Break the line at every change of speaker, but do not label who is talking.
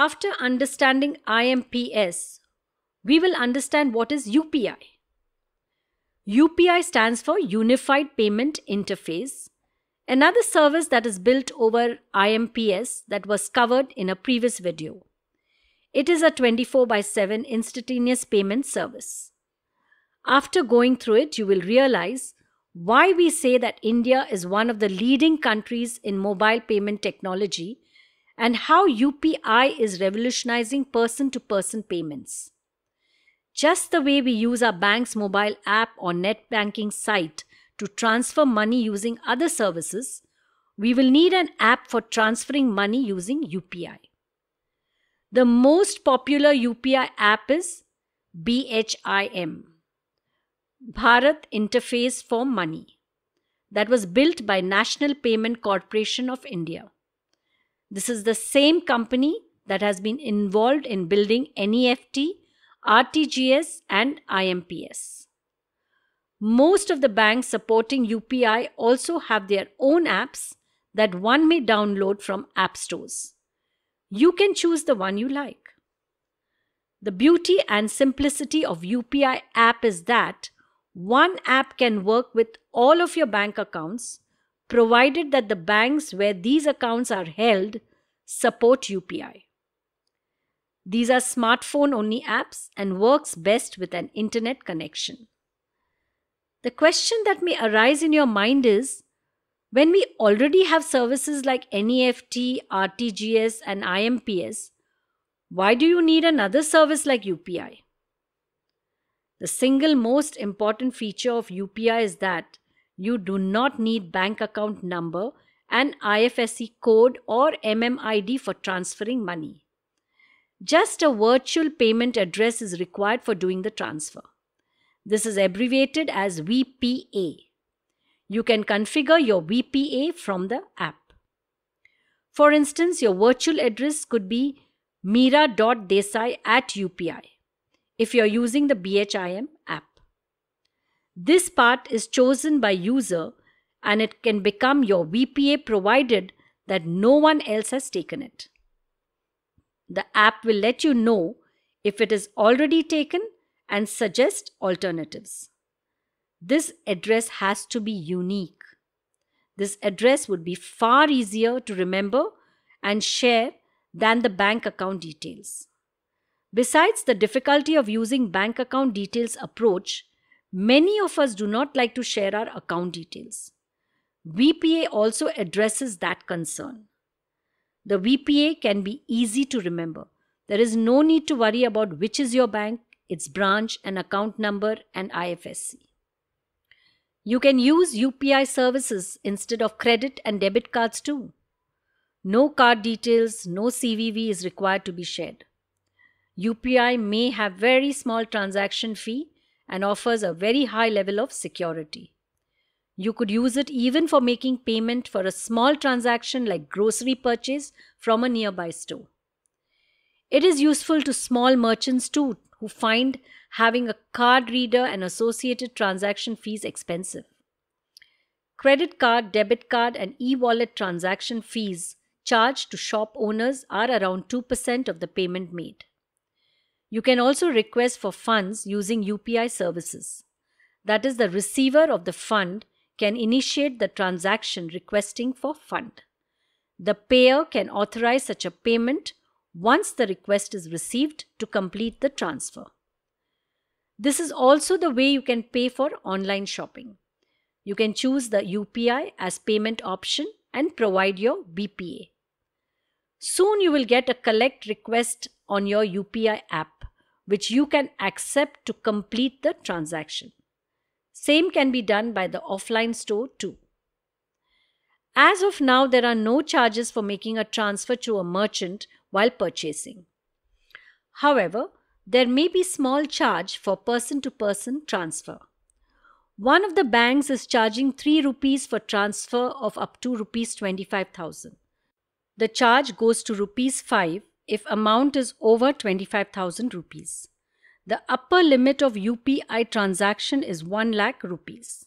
After understanding IMPS, we will understand what is UPI. UPI stands for Unified Payment Interface, another service that is built over IMPS that was covered in a previous video. It is a 24/7 instantaneous payment service. After going through it, you will realize why we say that India is one of the leading countries in mobile payment technology and how UPI is revolutionizing person-to-person payments. Just the way we use our bank's mobile app or net banking site to transfer money using other services, we will need an app for transferring money using UPI. The most popular UPI app is BHIM, Bharat Interface for Money, that was built by National Payment Corporation of India. This is the same company that has been involved in building NEFT, RTGS and IMPS. Most of the banks supporting UPI also have their own apps that one may download from app stores. You can choose the one you like. The beauty and simplicity of UPI app is that one app can work with all of your bank accounts, provided that the banks where these accounts are held support UPI. These are smartphone-only apps and works best with an internet connection. The question that may arise in your mind is, when we already have services like NEFT, RTGS and IMPS, why do you need another service like UPI? The single most important feature of UPI is that you do not need bank account number and IFSC code or MMID for transferring money. Just a virtual payment address is required for doing the transfer. This is abbreviated as VPA. You can configure your VPA from the app. For instance, your virtual address could be meera.desai@UPI if you're using the BHIM app. This part is chosen by user and it can become your VPA provided that no one else has taken it. The app will let you know if it is already taken and suggest alternatives. This address has to be unique. This address would be far easier to remember and share than the bank account details. Besides the difficulty of using bank account details approach, many of us do not like to share our account details. VPA also addresses that concern. The VPA can be easy to remember. There is no need to worry about which is your bank, its branch and account number and IFSC. You can use UPI services instead of credit and debit cards too. No card details, no CVV is required to be shared. UPI may have very small transaction fee and offers a very high level of security. You could use it even for making payment for a small transaction like grocery purchase from a nearby store. It is useful to small merchants too, who find having a card reader and associated transaction fees expensive. Credit card, debit card and e-wallet transaction fees charged to shop owners are around 2% of the payment made. You can also request for funds using UPI services. That is, the receiver of the fund can initiate the transaction requesting for fund. The payer can authorize such a payment once the request is received to complete the transfer. This is also the way you can pay for online shopping. You can choose the UPI as payment option and provide your VPA. Soon you will get a collect request on your UPI app, which you can accept to complete the transaction. Same can be done by the offline store too. As of now, there are no charges for making a transfer to a merchant while purchasing. However, there may be small charge for person-to-person transfer. One of the banks is charging 3 rupees for transfer of up to rupees 25,000. The charge goes to rupees 5 if amount is over 25,000 rupees. The upper limit of UPI transaction is 1 lakh rupees.